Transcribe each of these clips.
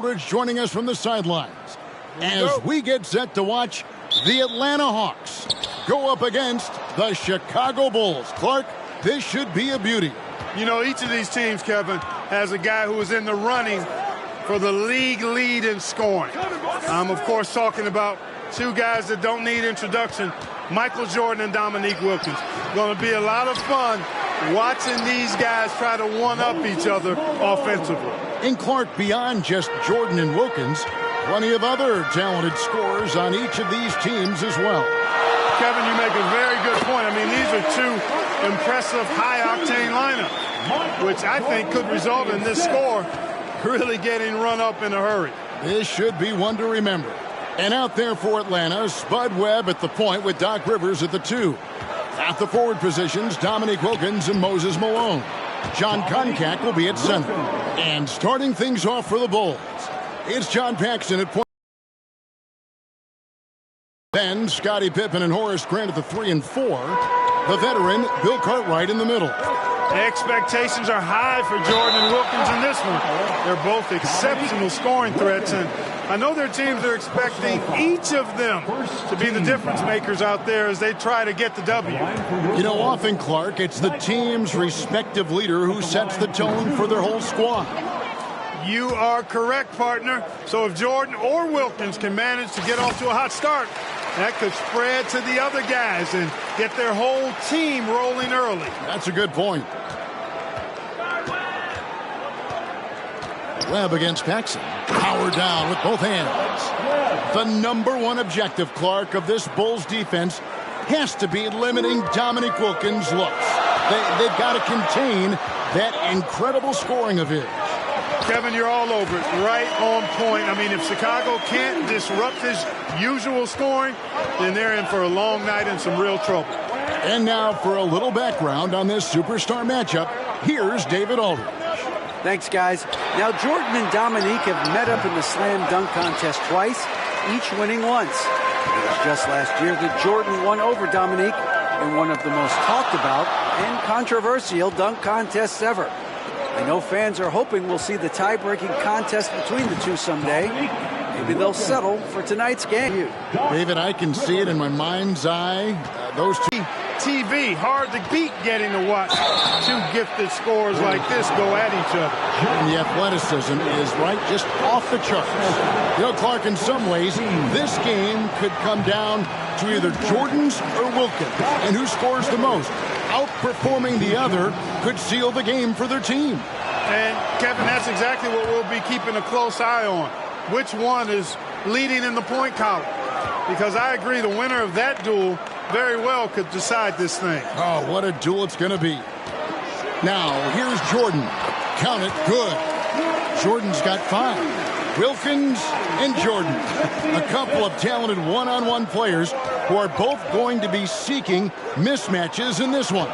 Joining us from the sidelines as we get set to watch the Atlanta Hawks go up against the Chicago Bulls. Clark, this should be a beauty. You know, each of these teams, Kevin, has a guy who is in the running for the league lead in scoring. I'm, of course, talking about two guys that don't need introduction, Michael Jordan and Dominique Wilkins. Going to be a lot of fun watching these guys try to one-up each other offensively. And Clark, beyond just Jordan and Wilkins, plenty of other talented scorers on each of these teams as well. Kevin, you make a very good point. I mean, these are two impressive high-octane lineups, which I think could result in this score really getting run up in a hurry. This should be one to remember. And out there for Atlanta, Spud Webb at the point with Doc Rivers at the 2. At the forward positions, Dominique Wilkins and Moses Malone. John Koncak will be at center. And starting things off for the Bulls, it's John Paxson at point. Then Scottie Pippen and Horace Grant at the 3 and 4. The veteran, Bill Cartwright in the middle. Expectations are high for Jordan and Wilkins in this one. They're both exceptional scoring threats, and I know their teams are expecting each of them to be the difference makers out there as they try to get the W. You know, often, Clark, it's the team's respective leader who sets the tone for their whole squad. You are correct, partner. So if Jordan or Wilkins can manage to get off to a hot start, that could spread to the other guys and get their whole team rolling early. That's a good point. Webb against Paxson. Power down with both hands. The number one objective, Clark, of this Bulls defense has to be limiting Dominique Wilkins' looks. They've got to contain that incredible scoring of his. Kevin, you're all over it. Right on point. I mean, if Chicago can't disrupt his usual scoring, then they're in for a long night and some real trouble. And now for a little background on this superstar matchup, here's David Aldridge. Thanks, guys. Now, Jordan and Dominique have met up in the slam dunk contest twice, each winning once. It was just last year that Jordan won over Dominique in one of the most talked about and controversial dunk contests ever. I know fans are hoping we'll see the tie-breaking contest between the two someday. Maybe they'll settle for tonight's game. David, I can see it in my mind's eye. Those two. TV, hard to beat getting to watch two gifted scorers like this go at each other. And the athleticism is right just off the charts. You know, Clark, in some ways, this game could come down to either Jordan's or Wilkins. And who scores the most? Outperforming the other could seal the game for their team. And, Kevin, that's exactly what we'll be keeping a close eye on. Which one is leading in the point column? Because I agree the winner of that duel very well could decide this thing. Oh, what a duel it's going to be. Now, here's Jordan. Count it, good. Jordan's got 5. Wilkins and Jordan. A couple of talented one-on-one players who are both going to be seeking mismatches in this one.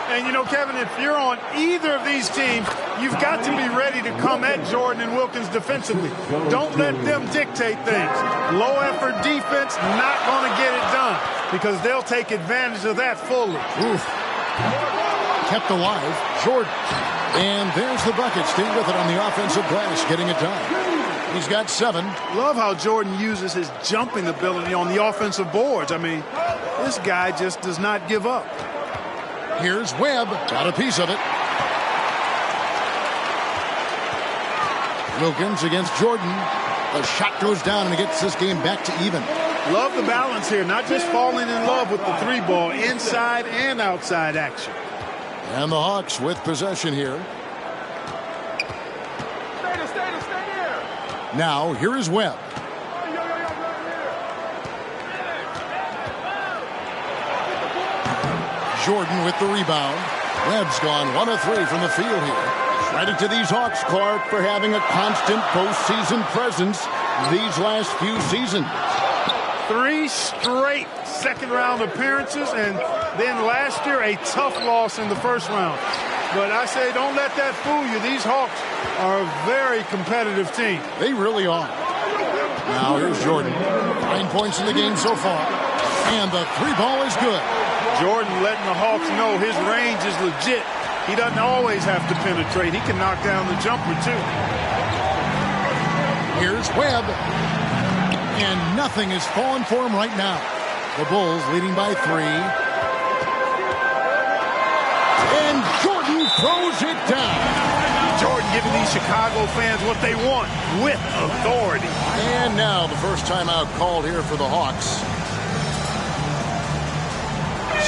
And, you know, Kevin, if you're on either of these teams, you've got to be ready to come at Jordan and Wilkins defensively. Don't let them dictate things. Low-effort defense, not going to get it done because they'll take advantage of that fully. Oof. Kept alive, Jordan. And there's the bucket. Staying with it on the offensive glass, getting it done. He's got 7. Love how Jordan uses his jumping ability on the offensive boards. I mean, this guy just does not give up. Here's Webb. Got a piece of it. Wilkins against Jordan. The shot goes down and it gets this game back to even. Love the balance here. Not just falling in love with the 3-ball, inside and outside action. And the Hawks with possession here. Now, here is Webb. Jordan with the rebound. Webb's gone 1 of 3 from the field here. Credit to these Hawks, Clark, for having a constant postseason presence these last few seasons. 3 straight second-round appearances, and then last year a tough loss in the first round. But I say don't let that fool you. These Hawks are a very competitive team. They really are. Now here's Jordan. 9 points in the game so far. And the 3-ball is good. Jordan letting the Hawks know his range is legit. He doesn't always have to penetrate. He can knock down the jumper, too. Here's Webb. And nothing is falling for him right now. The Bulls leading by 3. And Jordan throws it down. Jordan giving these Chicago fans what they want with authority. And now the first timeout called here for the Hawks.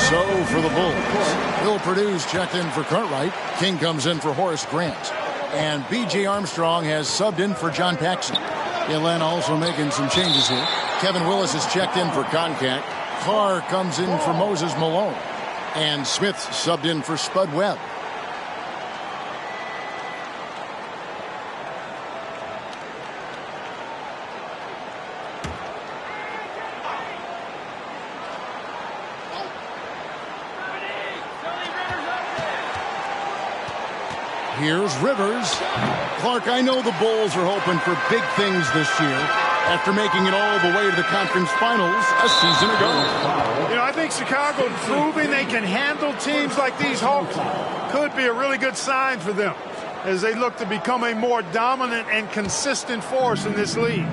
So for the Bulls, Bill Purdue's checked in for Cartwright. King comes in for Horace Grant. And B.J. Armstrong has subbed in for John Paxson. Atlanta also making some changes here. Kevin Willis is checked in for Koncak. Carr comes in for Moses Malone. And Smith subbed in for Spud Webb. Here's Rivers. Clark, I know the Bulls are hoping for big things this year after making it all the way to the conference finals a season ago. You know, I think Chicago proving they can handle teams like these Hawks could be a really good sign for them as they look to become a more dominant and consistent force in this league.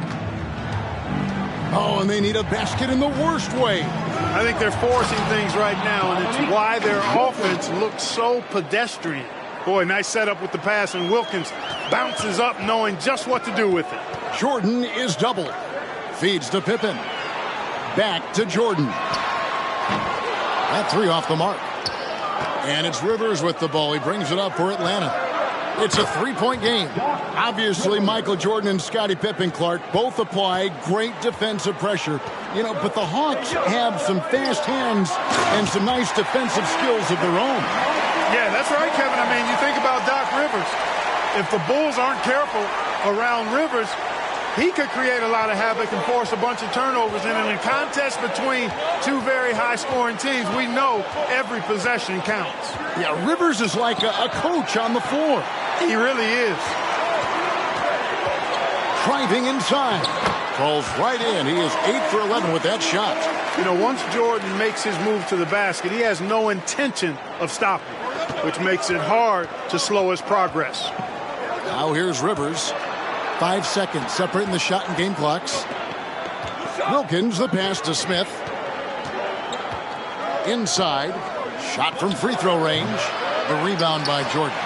Oh, and they need a basket in the worst way. I think they're forcing things right now, and it's why their offense looks so pedestrian. Boy, nice setup with the pass, and Wilkins bounces up knowing just what to do with it. Jordan is doubled. Feeds to Pippen. Back to Jordan. That 3 off the mark. And it's Rivers with the ball. He brings it up for Atlanta. It's a 3-point game. Obviously, Michael Jordan and Scottie Pippen, Clark, both apply great defensive pressure. You know, but the Hawks have some fast hands and some nice defensive skills of their own. Yeah, that's right, Kevin. I mean, you think about Doc Rivers. If the Bulls aren't careful around Rivers, he could create a lot of havoc and force a bunch of turnovers. And in a contest between two very high-scoring teams, we know every possession counts. Yeah, Rivers is like a coach on the floor. He really is. Driving inside. Falls right in. He is 8 for 11 with that shot. You know, once Jordan makes his move to the basket, he has no intention of stopping, which makes it hard to slow his progress. Now here's Rivers. 5 seconds separating the shot and game clocks. Wilkins, the pass to Smith. Inside. Shot from free throw range. The rebound by Jordan.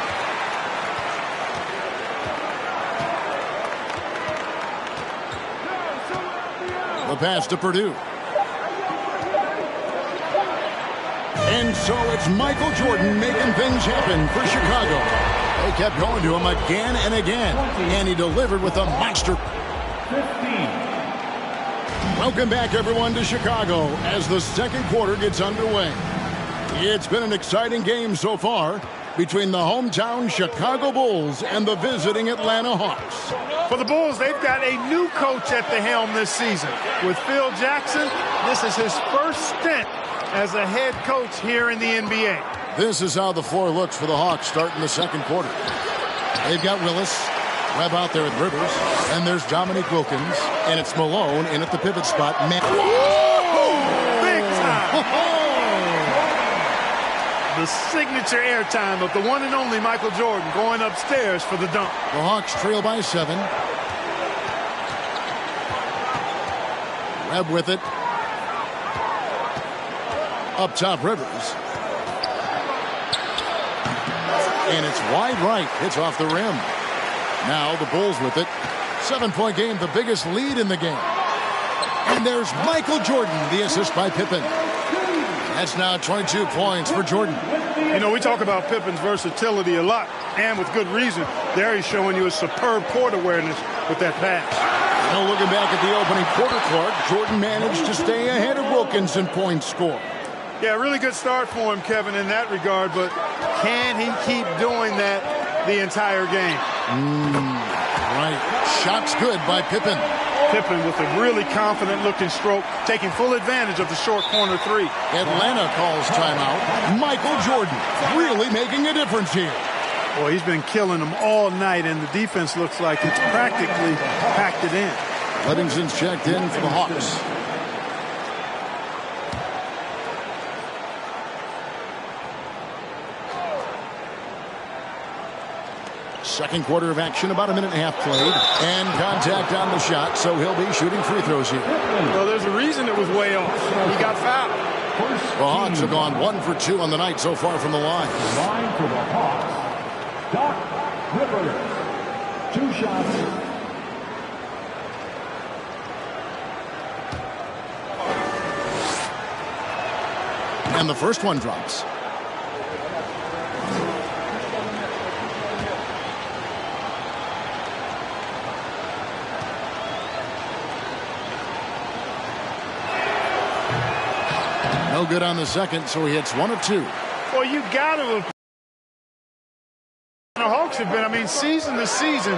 The pass to Purdue. And so it's Michael Jordan making things happen for Chicago. They kept going to him again and again, and he delivered with a monster. 15. Welcome back, everyone, to Chicago as the second quarter gets underway. It's been an exciting game so far between the hometown Chicago Bulls and the visiting Atlanta Hawks. For the Bulls, they've got a new coach at the helm this season. With Phil Jackson, this is his first stint as a head coach here in the NBA. This is how the floor looks for the Hawks starting the second quarter. They've got Willis, Webb out there with Rivers, and there's Dominique Wilkins, and it's Malone in at the pivot spot. Big time! The signature airtime of the one and only Michael Jordan going upstairs for the dunk. The Hawks trail by 7. Webb with it. Up top, Rivers. And it's wide right. It's off the rim. Now the Bulls with it. 7-point game, the biggest lead in the game. And there's Michael Jordan, the assist by Pippen. That's now 22 points for Jordan. You know, we talk about Pippen's versatility a lot, and with good reason. There he's showing you a superb court awareness with that pass. Now looking back at the opening quarter, Clark, Jordan managed to stay ahead of Wilkins in points scored. Yeah, really good start for him, Kevin, in that regard, but can he keep doing that the entire game? Right. Shots good by Pippen. Pippen with a really confident-looking stroke, taking full advantage of the short corner 3. Atlanta calls timeout. Michael Jordan really making a difference here. Boy, he's been killing them all night, and the defense looks like it's practically packed it in. Livingston's checked in for the Hawks. Second quarter of action, about a minute and a half played. And contact on the shot, so he'll be shooting free throws here. Well, there's a reason it was way off. He got fouled. The Hawks have gone 1 for 2 on the night so far from the line. Line for the Hawks, Doc Rivers. 2 shots. And the first one drops. No good on the second, so he hits 1 of 2. Well, you got to. The Hawks have been, I mean, season to season,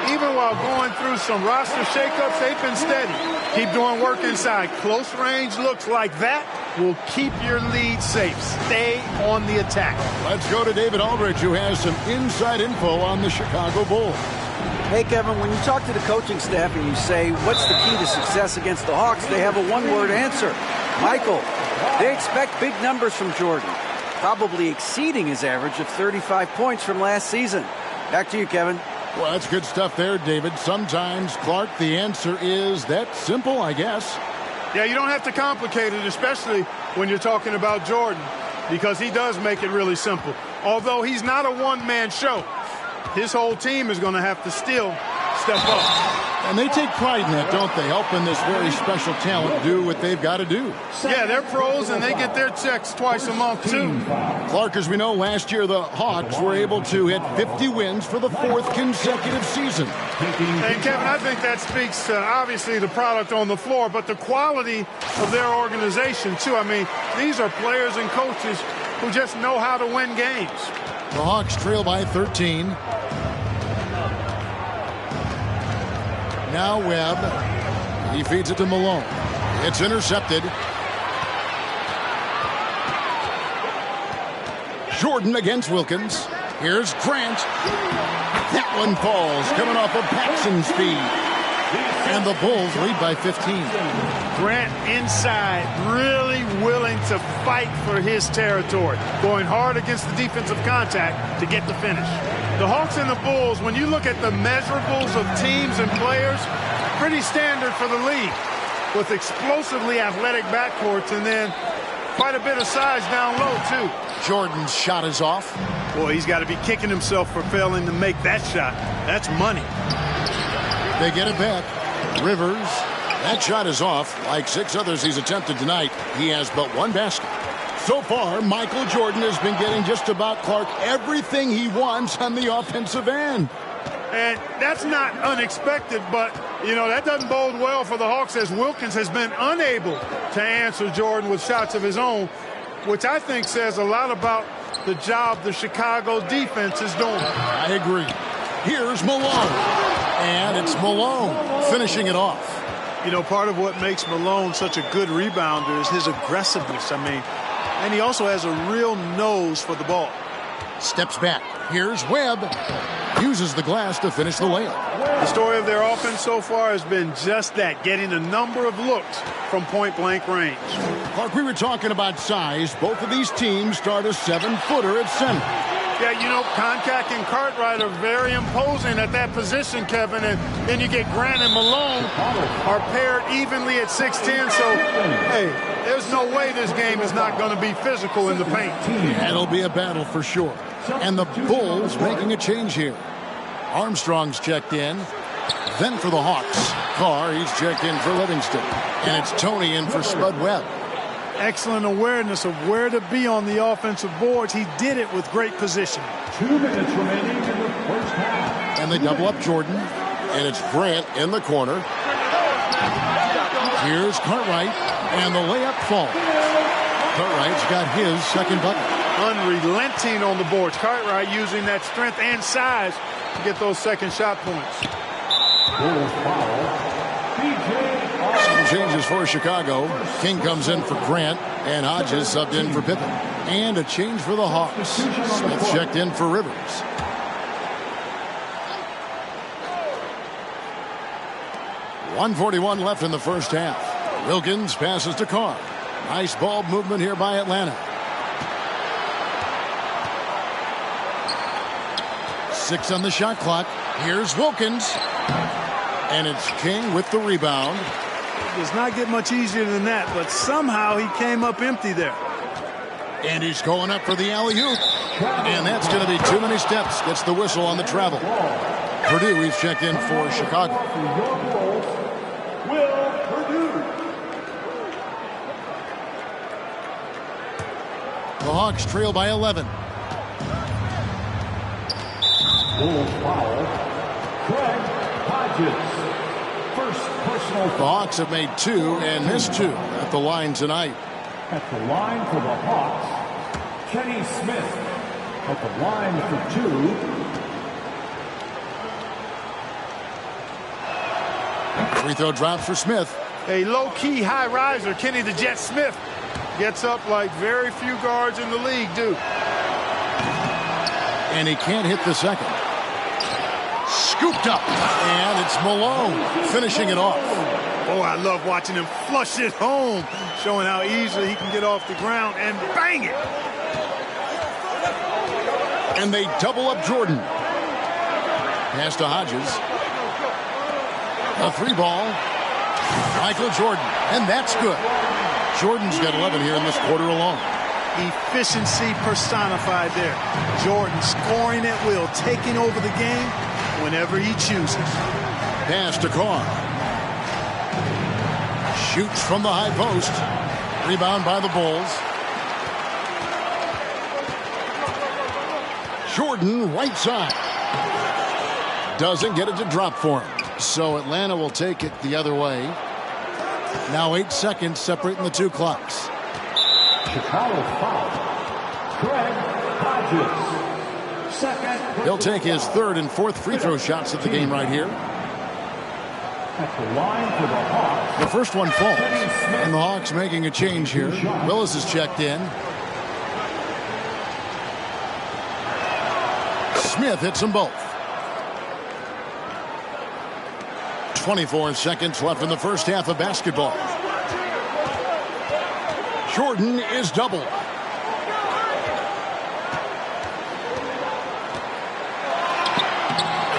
even while going through some roster shakeups, they've been steady. Keep doing work inside. Close range looks like that will keep your lead safe. Stay on the attack. Let's go to David Aldridge, who has some inside info on the Chicago Bulls. Hey, Kevin, when you talk to the coaching staff and you say, what's the key to success against the Hawks, they have a one-word answer. Michael. They expect big numbers from Jordan, probably exceeding his average of 35 points from last season. Back to you, Kevin. Well, that's good stuff there, David. Sometimes, Clark, the answer is that simple, I guess. Yeah, you don't have to complicate it, especially when you're talking about Jordan, because he does make it really simple. Although he's not a one-man show, his whole team is going to have to still step up. And they take pride in that, don't they? Helping this very special talent do what they've got to do. Yeah, they're pros, and they get their checks twice a month, too. Clark, as we know, last year the Hawks were able to hit 50 wins for the 4th consecutive season. And, Kevin, I think that speaks to, obviously, the product on the floor, but the quality of their organization, too. I mean, these are players and coaches who just know how to win games. The Hawks trail by 13. Now Webb. He feeds it to Malone. It's intercepted. Jordan against Wilkins. Here's Grant. That one falls, coming off of Paxson's feed. And the Bulls lead by 15. Grant inside, really willing to fight for his territory. Going hard against the defensive contact to get the finish. The Hawks and the Bulls, when you look at the measurables of teams and players, pretty standard for the league. With explosively athletic backcourts and then quite a bit of size down low, too. Jordan's shot is off. Boy, he's got to be kicking himself for failing to make that shot. That's money. They get it back. Rivers. That shot is off. Like 6 others he's attempted tonight, he has but 1 basket. So far, Michael Jordan has been getting just about, Clark, everything he wants on the offensive end. And that's not unexpected, but, you know, that doesn't bode well for the Hawks as Wilkins has been unable to answer Jordan with shots of his own, which I think says a lot about the job the Chicago defense is doing. I agree. Here's Malone. And it's Malone finishing it off. You know, part of what makes Malone such a good rebounder is his aggressiveness. I mean, and he also has a real nose for the ball. Steps back. Here's Webb. Uses the glass to finish the layup. The story of their offense so far has been just that, getting a number of looks from point-blank range. Clark, we were talking about size. Both of these teams start a 7-footer at center. Yeah, you know, Koncak and Cartwright are very imposing at that position, Kevin. And then you get Grant and Malone are paired evenly at 6'10". So, hey, there's no way this game is not going to be physical in the paint. That'll be a battle for sure. And the Bulls making a change here. Armstrong's checked in. Then for the Hawks, Carr, he's checked in for Livingston. And it's Tony in for Spud Webb. Excellent awareness of where to be on the offensive boards. He did it with great position. 2 minutes remaining in the first half. And they double up Jordan. And it's Grant in the corner. Here's Cartwright. And the layup falls. Cartwright's got his second bucket. Unrelenting on the boards. Cartwright using that strength and size to get those second shot points. Bulls foul. Some changes for Chicago. King comes in for Grant, and Hodges subbed in for Pippen. And a change for the Hawks. Smith checked in for Rivers. .141 left in the first half. Wilkins passes to Carr. Nice ball movement here by Atlanta. 6 on the shot clock. Here's Wilkins. And it's King with the rebound. It does not get much easier than that, but somehow he came up empty there. And he's going up for the alley-oop. And that's going to be too many steps. Gets the whistle on the travel. Purdue, he's checked in for Chicago. Will Purdue. The Hawks trail by 11. Bulls foul. Craig Hodges. First personal The Hawks have made 2 and missed 2 at the line tonight. at the line for the Hawks. Kenny Smith at the line for 2. Free throw drops for Smith. A low-key high riser, Kenny the Jet Smith, gets up like very few guards in the league do. And he can't hit the second. Scooped up. And it's Malone finishing it off. Oh, I love watching him flush it home, showing how easily he can get off the ground and bang it. And they double up Jordan. Pass to Hodges. A 3-ball. Michael Jordan. And that's good. Jordan's got 11 here in this quarter alone. Efficiency personified there. Jordan scoring at will, taking over the game whenever he chooses. Pass to Carr. Shoots from the high post. Rebound by the Bulls. Jordan right side. Doesn't get it to drop for him. So Atlanta will take it the other way. Now 8 seconds separating the 2 clocks. Chicago foul. Craig Hodges. Second. He'll take his 3rd and 4th free throw shots of the game right here. At the line for the Hawks. The first one falls. And the Hawks making a change here. Willis is checked in. Smith hits them both. 24 seconds left in the first half of basketball. Jordan is doubled.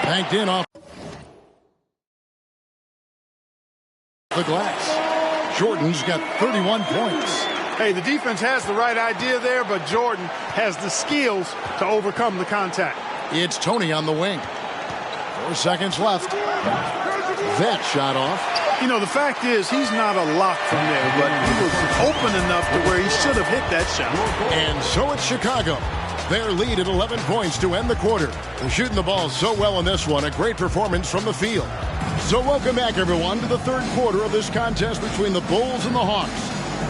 Banked in off the glass. Jordan's got 31 points. Hey, the defense has the right idea there, but Jordan has the skills to overcome the contact. It's Tony on the wing. 4 seconds left. That shot off. You know, the fact is he's not a lock from there, but he was open enough to where he should have hit that shot. And so it's Chicago. Their lead at 11 points to end the quarter. They're shooting the ball so well in this one. A great performance from the field. So welcome back, everyone, to the 3rd quarter of this contest between the Bulls and the Hawks,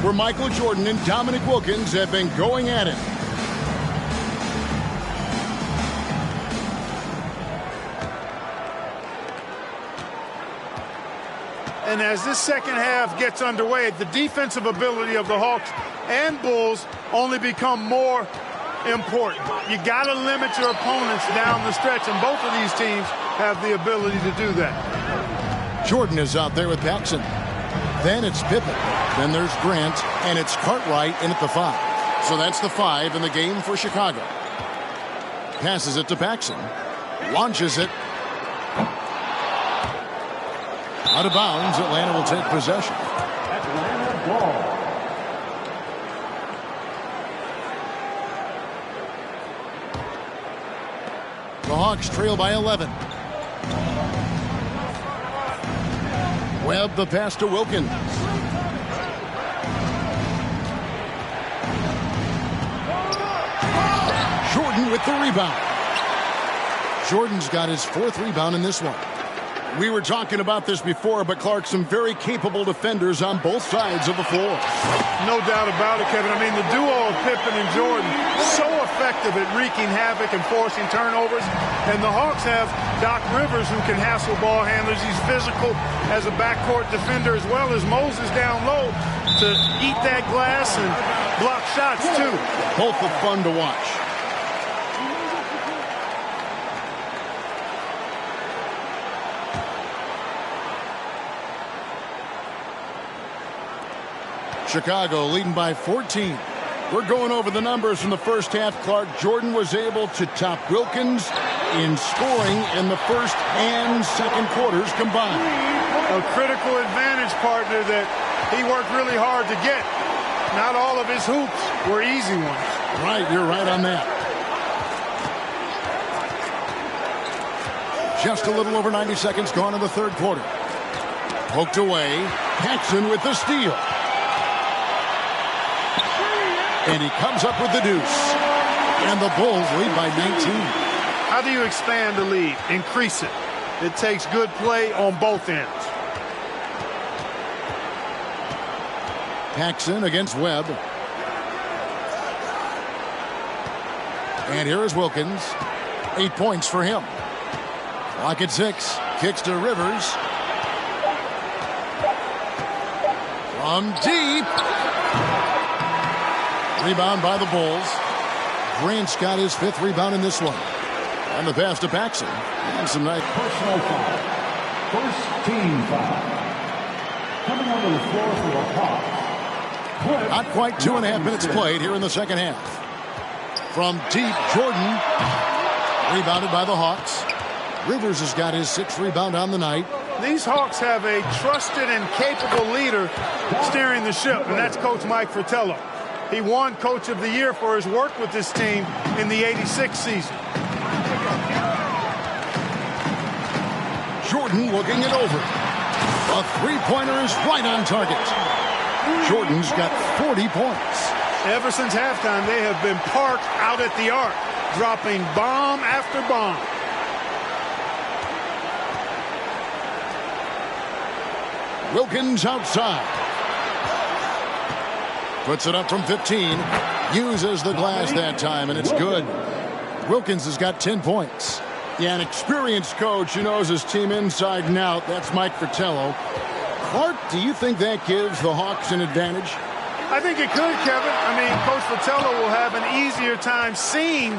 where Michael Jordan and Dominique Wilkins have been going at it. And as this second half gets underway, the defensive ability of the Hawks and Bulls only become more important. You got to limit your opponents down the stretch, and both of these teams have the ability to do that. Jordan is out there with Paxson. Then it's Pippen. Then there's Grant, and it's Cartwright in at the 5. So that's the 5 in the game for Chicago. Passes it to Paxson. Launches it. Out of bounds, Atlanta will take possession. Atlanta ball. The Hawks trail by 11. Webb the pass to Wilkins. Jordan with the rebound. Jordan's got his 4th rebound in this one. We were talking about this before, but Clark, some very capable defenders on both sides of the floor. No doubt about it, Kevin. I mean, the duo of Pippen and Jordan, so effective at wreaking havoc and forcing turnovers. And the Hawks have Doc Rivers, who can hassle ball handlers. He's physical as a backcourt defender, as well as Moses down low to eat that glass and block shots, too. Both are fun to watch. Chicago leading by 14. We're going over the numbers from the first half. Clark, Jordan was able to top Wilkins in scoring in the first and second quarters combined. A critical advantage partner that he worked really hard to get. Not all of his hoops were easy ones. Right, you're right on that. Just a little over 90 seconds gone in the third quarter. Poked away. Paxson with the steal. And he comes up with the deuce. And the Bulls lead by 19. How do you expand the lead? Increase it. It takes good play on both ends. Paxson against Webb. And here is Wilkins. 8 points for him. Clock at 6. Kicks to Rivers. From deep. Rebound by the Bulls. Grant's got his 5th rebound in this one. And the pass to Paxson. And some nice Personal foul. First team foul. Coming onto the floor for the Hawks. Not quite 2.5 minutes played here in the second half. From deep, Jordan. Rebounded by the Hawks. Rivers has got his 6th rebound on the night. These Hawks have a trusted and capable leader steering the ship, and that's Coach Mike Fratello. He won Coach of the Year for his work with this team in the '86 season. Jordan looking it over. A three-pointer is right on target. Jordan's got 40 points. Ever since halftime, they have been parked out at the arc, dropping bomb after bomb. Wilkins outside. Puts it up from 15. Uses the glass that time, and it's good. Wilkins has got 10 points. Yeah, an experienced coach who knows his team inside and out. That's Mike Fratello. Clark, do you think that gives the Hawks an advantage? I think it could, Kevin. I mean, Coach Fratello will have an easier time seeing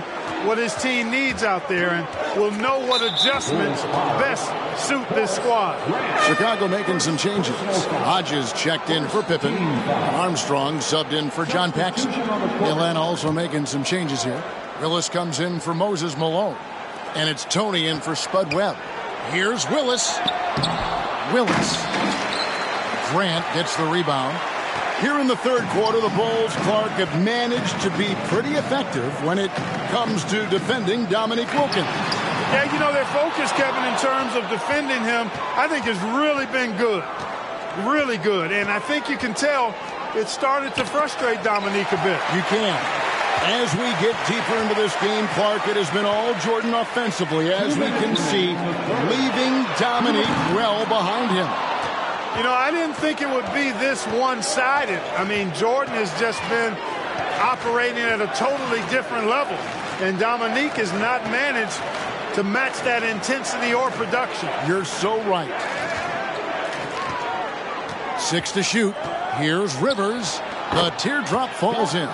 what his team needs out there and will know what adjustments best suit this squad. Chicago making some changes. Hodges checked in for Pippen. Armstrong subbed in for John Paxson. Atlanta also making some changes here. Willis comes in for Moses Malone. And it's Tony in for Spud Webb. Here's Willis. Grant gets the rebound. Here in the third quarter, the Bulls, Clark, have managed to be pretty effective when it comes to defending Dominique Wilkins. Yeah, you know, their focus, Kevin, in terms of defending him, I think has really been good. Really good. And I think you can tell it started to frustrate Dominique a bit. You can. As we get deeper into this game, Clark, it has been all Jordan offensively, as we can see, leaving Dominique well behind him. You know, I didn't think it would be this one-sided. I mean, Jordan has just been operating at a totally different level, and Dominique has not managed to match that intensity or production. You're so right. 6 to shoot. Here's Rivers. The teardrop falls in.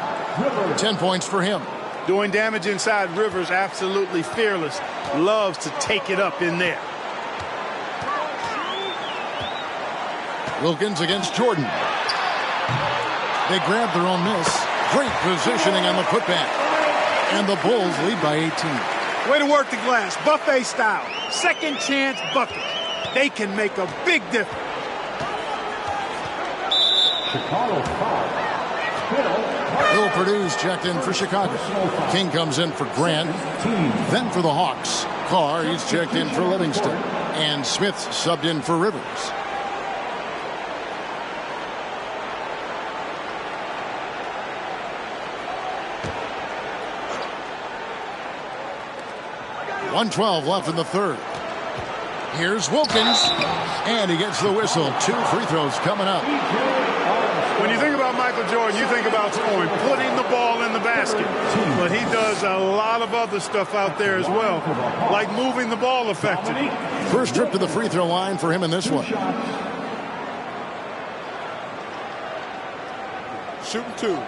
10 points for him. Doing damage inside. Rivers absolutely fearless. Loves to take it up in there. Wilkins against Jordan. They grab their own miss. Great positioning on the putback. And the Bulls lead by 18. Way to work the glass. Buffet style. Second chance bucket. They can make a big difference. Chicago foul. Bill Purdue's checked in for Chicago. King comes in for Grant. Then for the Hawks. Carr, he's checked in for Livingston. And Smith subbed in for Rivers. .112 left in the third. Here's Wilkins. And he gets the whistle. 2 free throws coming up. When you think about Michael Jordan, you think about scoring, putting the ball in the basket. But he does a lot of other stuff out there as well, like moving the ball effectively. First trip to the free throw line for him in this one. Shooting 2.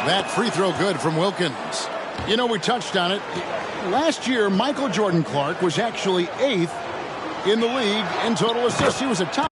That free throw good from Wilkins. You know, we touched on it. Last year, Michael Jordan Clark was actually 8th in the league in total assists. He was a top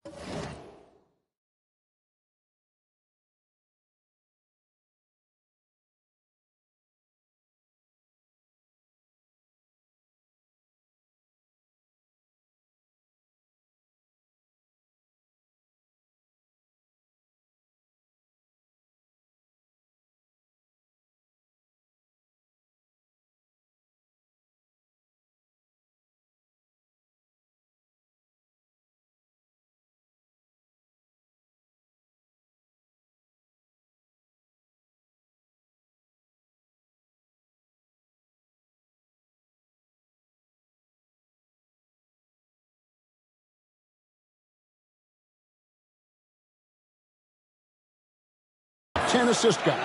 10 assist guy.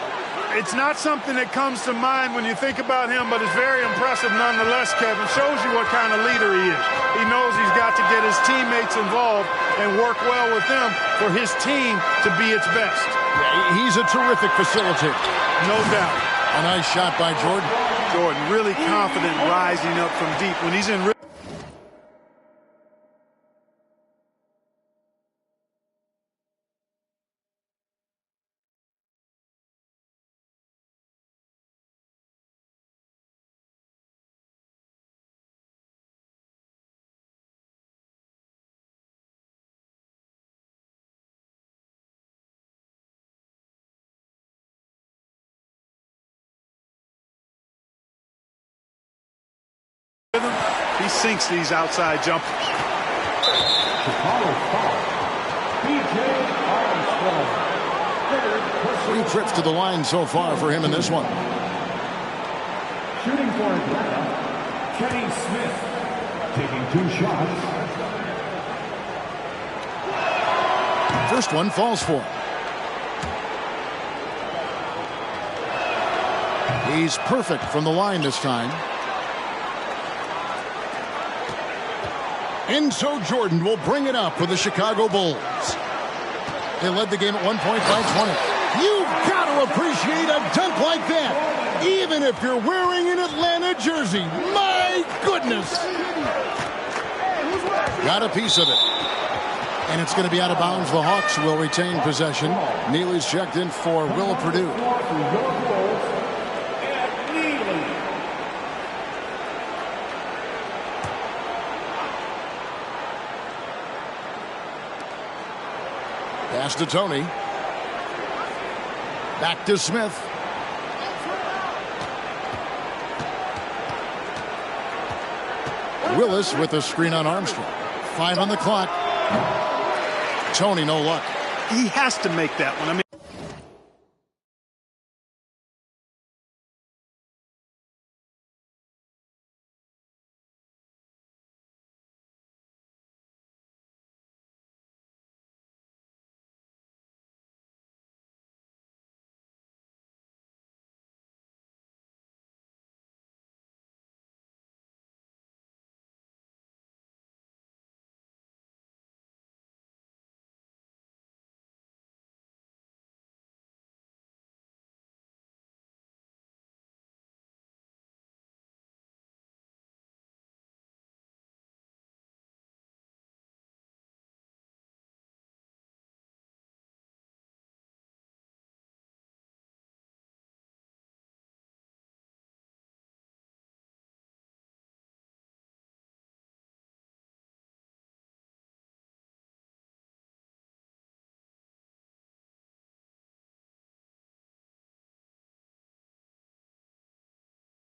It's not something that comes to mind when you think about him, but it's very impressive nonetheless, Kevin. Shows you what kind of leader he is. He knows he's got to get his teammates involved and work well with them for his team to be its best. Yeah, he's a terrific facilitator. No doubt. A nice shot by Jordan. Jordan really confident rising up from deep. When he's in he sinks these outside jumpers. Chicago foul. B.J. Armstrong. 3 trips to the line so far for him in this one. Shooting for Atlanta, Kenny Smith. Taking 2 shots. First one falls for him. He's perfect from the line this time. And so Jordan will bring it up for the Chicago Bulls. They led the game at one point by 20. You've got to appreciate a dunk like that, even if you're wearing an Atlanta jersey. My goodness. Got a piece of it. And it's going to be out of bounds. The Hawks will retain possession. Neely's checked in for Will Purdue. Pass to Tony. Back to Smith. Willis with a screen on Armstrong. 5 on the clock. Tony, no luck. He has to make that one. I mean,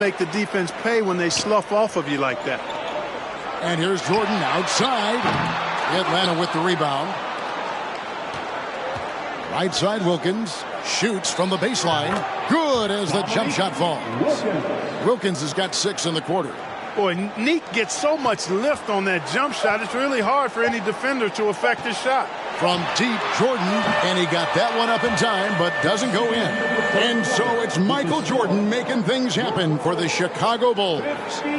make the defense pay when they slough off of you like that. And here's Jordan outside. Atlanta with the rebound. Right side, Wilkins shoots from the baseline. Good as the jump shot falls. Wilkins has got 6 in the quarter. Boy, Neek gets so much lift on that jump shot. It's really hard for any defender to affect his shot. From deep, Jordan, and he got that one up in time, but doesn't go in. And so it's Michael Jordan making things happen for the Chicago Bulls.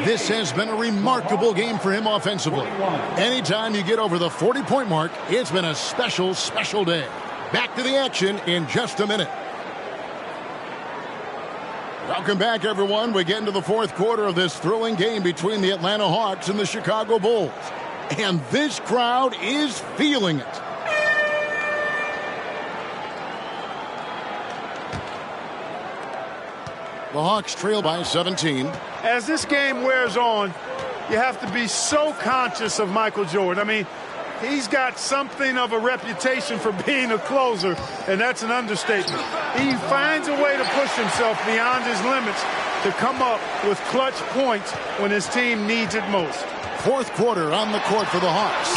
This has been a remarkable game for him offensively. Anytime you get over the 40-point mark, it's been a special, special day. Back to the action in just a minute. Welcome back, everyone. We get into the 4th quarter of this thrilling game between the Atlanta Hawks and the Chicago Bulls. And this crowd is feeling it. The Hawks trail by 17. As this game wears on, you have to be so conscious of Michael Jordan. I mean, he's got something of a reputation for being a closer, and that's an understatement. He finds a way to push himself beyond his limits to come up with clutch points when his team needs it most. 4th quarter on the court for the Hawks.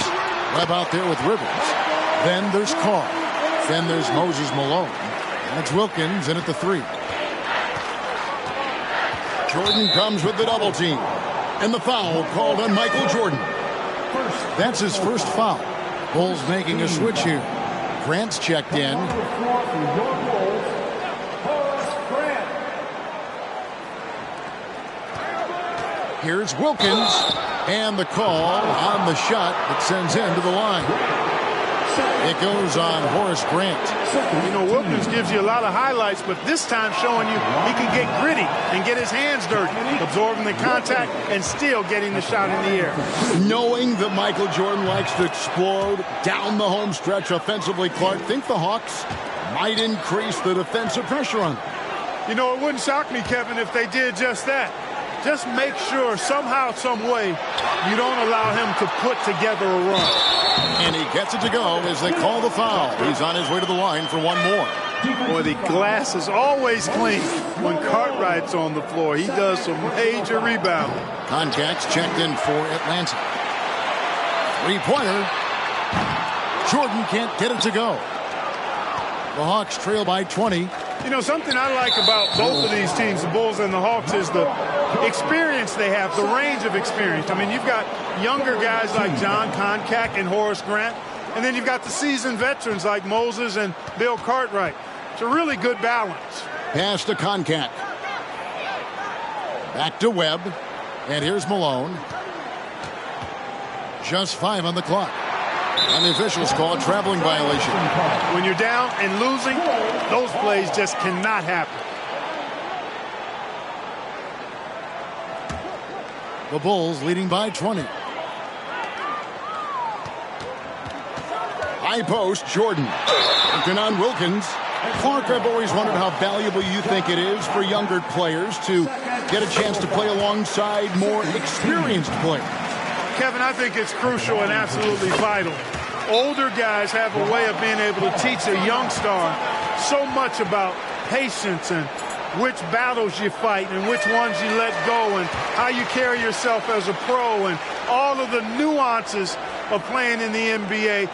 Webb out there with Rivers. Then there's Carr. Then there's Moses Malone. And it's Wilkins in at the 3. Jordan comes with the double team. And the foul called on Michael Jordan. That's his first foul. Bulls making a switch here. Grant's checked in. Here's Wilkins. And the call on the shot that sends him to the line. It goes on Horace Grant. You know, Wilkins gives you a lot of highlights, but this time showing you he can get gritty and get his hands dirty, absorbing the contact and still getting the shot in the air. Knowing that Michael Jordan likes to explode down the home stretch offensively, Clark, think the Hawks might increase the defensive pressure on them. You know, it wouldn't shock me, Kevin, if they did just that. Just make sure somehow, some way, you don't allow him to put together a run. And he gets it to go as they call the foul. He's on his way to the line for one more. Boy, the glass is always clean when Cartwright's on the floor. He does some major rebounding. Contact's checked in for Atlanta. Three-pointer. Jordan can't get it to go. The Hawks trail by 20. You know, something I like about both of these teams, the Bulls and the Hawks, is the experience they have, the range of experience. I mean, you've got younger guys like John Koncak and Horace Grant, and then you've got the seasoned veterans like Moses and Bill Cartwright. It's a really good balance. Pass to Koncak. Back to Webb. And here's Malone. Just 5 on the clock. And the officials call a traveling violation. When you're down and losing, those plays just cannot happen. The Bulls leading by 20. High post, Jordan. Working on Wilkins. Clark, I've always wondered how valuable you think it is for younger players to get a chance to play alongside more experienced players. Kevin, I think it's crucial and absolutely vital. Older guys have a way of being able to teach a young star so much about patience and which battles you fight and which ones you let go and how you carry yourself as a pro and all of the nuances of playing in the NBA.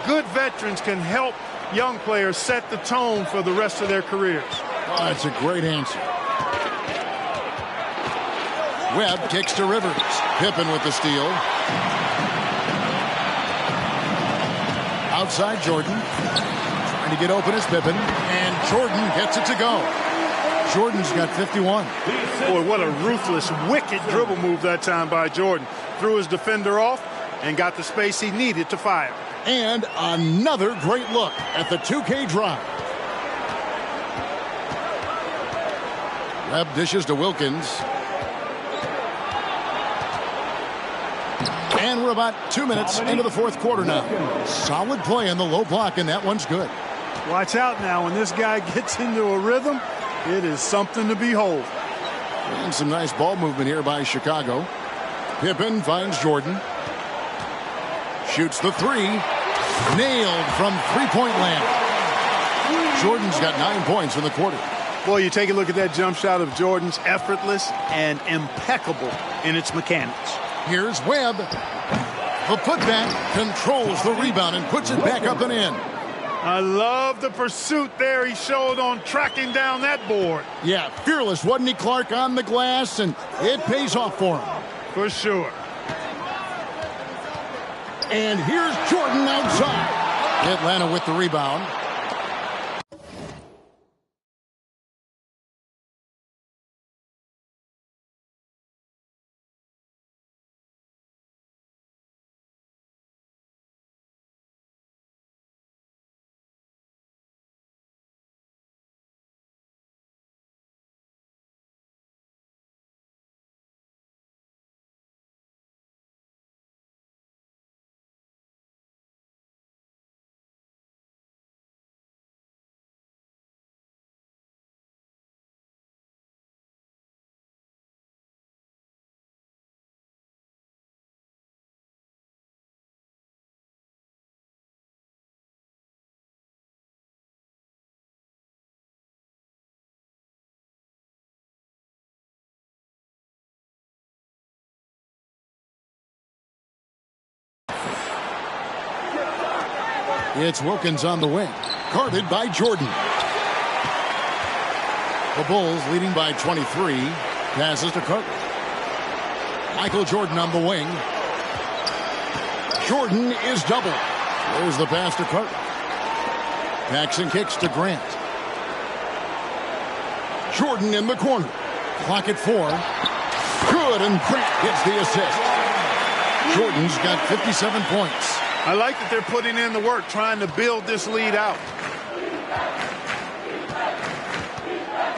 Good veterans can help young players set the tone for the rest of their careers. Oh, that's a great answer. Webb kicks to Rivers. Pippen with the steal. Outside Jordan. Trying to get open is Pippen. And Jordan gets it to go. Jordan's got 51. Boy, what a ruthless, wicked dribble move that time by Jordan. Threw his defender off and got the space he needed to fire. And another great look at the 2K drive. Webb dishes to Wilkins. And we're about 2 minutes into the fourth quarter now. Solid play in the low block, and that one's good. Watch out now. When this guy gets into a rhythm, it is something to behold. And some nice ball movement here by Chicago. Pippen finds Jordan. Shoots the three. Nailed from three-point land. Jordan's got 9 points in the quarter. Boy, you take a look at that jump shot of Jordan's, effortless and impeccable in its mechanics. Here's Webb. The putback controls the rebound and puts it back up and in. I love the pursuit there he showed on tracking down that board. Yeah, fearless, wasn't he, Clark, on the glass, and it pays off for him. For sure. And here's Jordan outside. Atlanta with the rebound. It's Wilkins on the wing. Guarded by Jordan. The Bulls leading by 23. Passes to Carter. Michael Jordan on the wing. Jordan is double. There's the pass to Carter. Paxson kicks to Grant. Jordan in the corner. Clock at 4. Good, and Grant gets the assist. Jordan's got 57 points. I like that they're putting in the work, trying to build this lead out.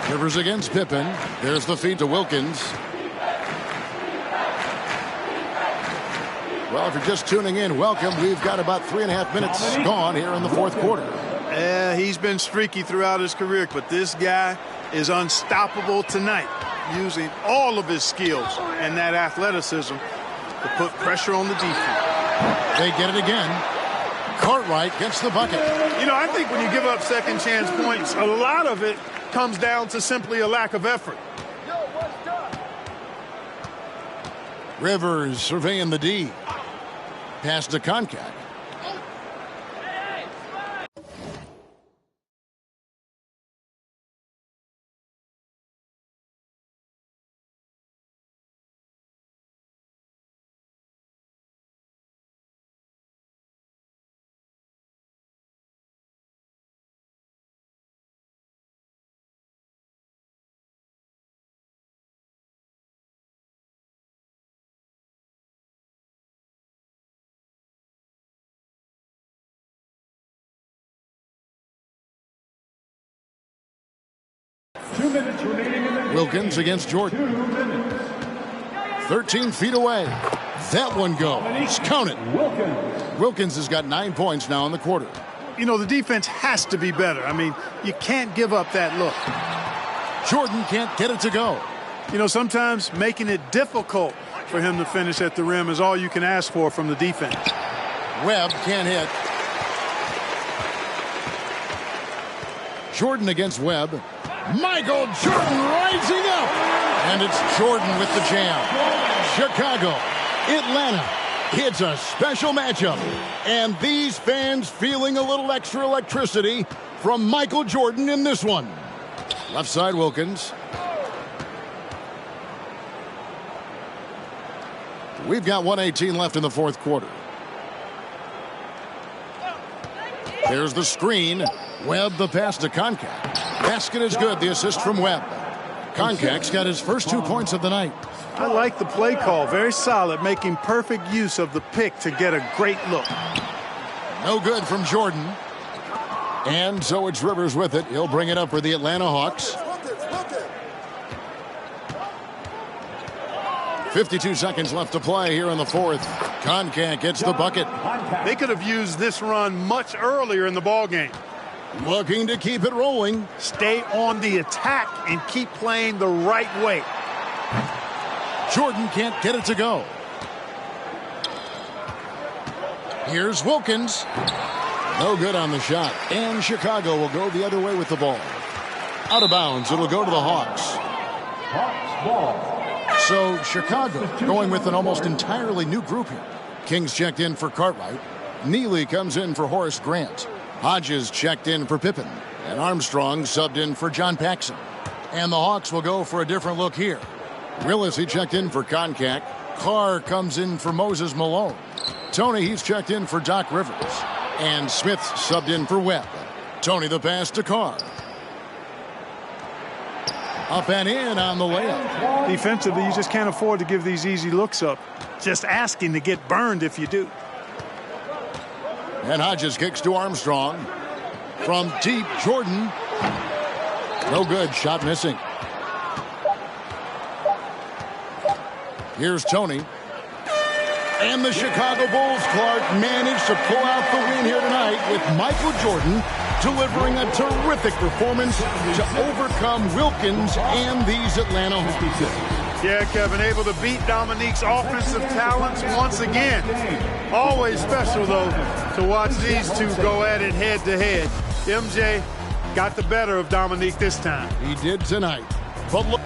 Rivers against Pippen. There's the feed to Wilkins. Well, if you're just tuning in, welcome. We've got about 3.5 minutes gone here in the fourth quarter. Yeah, he's been streaky throughout his career, but this guy is unstoppable tonight, using all of his skills and that athleticism to put pressure on the defense. They get it again. Cartwright gets the bucket. You know, I think when you give up second chance points, a lot of it comes down to simply a lack of effort. Rivers surveying the D. Pass to Koncak. Wilkins against Jordan. 13 feet away. That one goes. Count it. Wilkins has got 9 points now in the quarter. You know, the defense has to be better. I mean, you can't give up that look. Jordan can't get it to go. You know, sometimes making it difficult for him to finish at the rim is all you can ask for from the defense. Webb can't hit. Jordan against Webb. Michael Jordan rising up. And it's Jordan with the jam. Chicago, Atlanta. It's a special matchup. And these fans feeling a little extra electricity from Michael Jordan in this one. Left side, Wilkins. We've got 1:18 left in the fourth quarter. There's the screen. Webb the pass to Koncak. Basket is good. The assist from Webb. Koncak's got his first 2 points of the night. I like the play call. Very solid, making perfect use of the pick to get a great look. No good from Jordan. And so it's Rivers with it. He'll bring it up for the Atlanta Hawks. 52 seconds left to play here in the fourth. Koncak gets the bucket. They could have used this run much earlier in the ballgame. Looking to keep it rolling. Stay on the attack and keep playing the right way. Jordan can't get it to go. Here's Wilkins. No good on the shot. And Chicago will go the other way with the ball. Out of bounds. It'll go to the Hawks. Hawks ball. So Chicago going with an almost entirely new group here. Kings checked in for Cartwright. Neely comes in for Horace Grant. Hodges checked in for Pippen. And Armstrong subbed in for John Paxson. And the Hawks will go for a different look here. Willis, he checked in for Koncak. Carr comes in for Moses Malone. Tony, he's checked in for Doc Rivers. And Smith subbed in for Webb. Tony the pass to Carr. Up and in on the layup. Defensively, you just can't afford to give these easy looks up. Just asking to get burned if you do. And Hodges kicks to Armstrong. From deep, Jordan. No good. Shot missing. Here's Tony. And the Chicago Bulls, Clark, managed to pull out the win here tonight with Michael Jordan delivering a terrific performance to overcome Wilkins and these Atlanta Hawks. Yeah, Kevin, able to beat Dominique's offensive talents once again. Always special, though, to watch these two go at it head-to-head. MJ got the better of Dominique this time. He did tonight. But look.